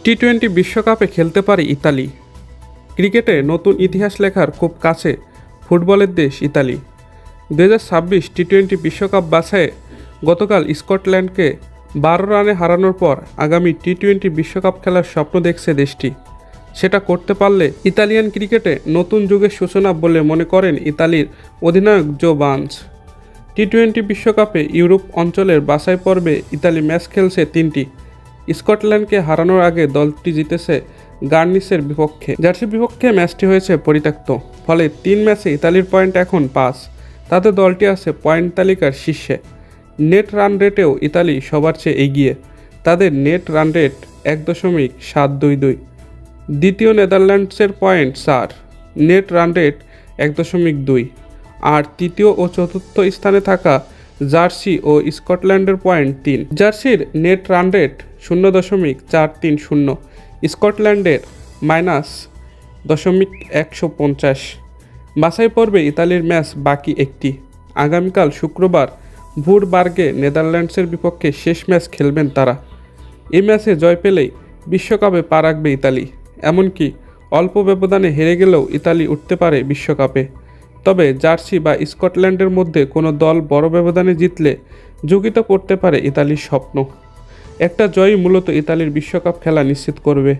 টি-20 বিশ্বকাপে খেলতে পারে ইতালি। ক্রিকেটে নতুন ইতিহাস লেখার খুব কাছে ফুটবলের দেশ ইতালি। 2026 টি-20 বিশ্বকাপ বাছাইয়ে গতকাল স্কটল্যান্ডকে 12 রানে হারানোর পর আগামী টি-20 বিশ্বকাপ খেলার স্বপ্ন দেখছে দেশটি। সেটা করতে পারলে ইতালিয়ান ক্রিকেটে নতুন যুগের সূচনা বলে মনে করেন ইতালির অধিনায়ক জো বার্নস। টি-20 বিশ্বকাপে ইউরোপ অঞ্চলের বাছাই পর্বে ইতালি ম্যাচ খেলছে 3টি। স্কটল্যান্ডকে হারানোর আগে দলটি জিতেছে গার্নিসের বিপক্ষে। জার্সির বিপক্ষে ম্যাচটি হয়েছে পরিত্যক্ত, ফলে 3 ম্যাচে ইতালির পয়েন্ট এখন 5। তাতে দলটি আছে পয়েন্ট তালিকার শীর্ষে। নেট রান রেটেও ইতালি সবার চেয়ে এগিয়ে, তাদের নেট রান রেট 1.722। দ্বিতীয় নেদারল্যান্ডসের পয়েন্ট 4, নেট রান রেট 1.2। আর তৃতীয় ও চতুর্থ স্থানে থাকা জার্সি ও স্কটল্যান্ডের পয়েন্ট 3। জার্সির নেট রান রেট 0.430, স্কটল্যান্ডের -.150। বাছাই পর্বে ইতালির ম্যাচ বাকি একটি। আগামীকাল শুক্রবার ভুরবার্গে নেদারল্যান্ডসের বিপক্ষে শেষ ম্যাচ খেলবেন তারা। এই ম্যাচে জয় পেলেই বিশ্বকাপে পা রাখবে ইতালি। এমনকি অল্প ব্যবধানে হেরে গেলেও ইতালি উঠতে পারে বিশ্বকাপে। তবে জার্সি বা স্কটল্যান্ডের মধ্যে কোনো দল বড় ব্যবধানে জিতলে ঝুঁকিতে পড়তে পারে ইতালির স্বপ্ন। একটা জয়ই মূলত ইতালির বিশ্বকাপ খেলা নিশ্চিত করবে।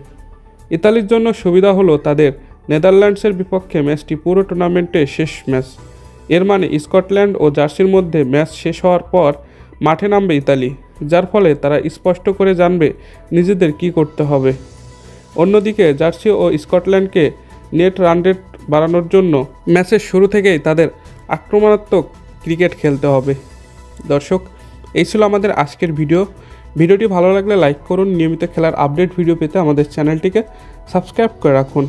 ইতালির জন্য সুবিধা হলো তাদের নেদারল্যান্ডসের বিপক্ষে ম্যাচটি পুরো টুর্নামেন্টের শেষ ম্যাচ। এর মানে স্কটল্যান্ড ও জার্সির মধ্যে ম্যাচ শেষ হওয়ার পর মাঠে নামবে ইতালি, যার ফলে তারা স্পষ্ট করে জানবে নিজেদের কী করতে হবে। অন্যদিকে জার্সি ও স্কটল্যান্ডকে নেট রান রেট বাড়ানোর জন্য ম্যাচের শুরু থেকেই তাদের আক্রমণাত্মক ক্রিকেট খেলতে হবে। দর্শক, এই ছিল আমাদের আজকের ভিডিওটি ভালো লাগলে লাইক করুন। নিয়মিত খেলার আপডেট ভিডিও পেতে আমাদের চ্যানেলটিকে সাবস্ক্রাইব করে রাখুন।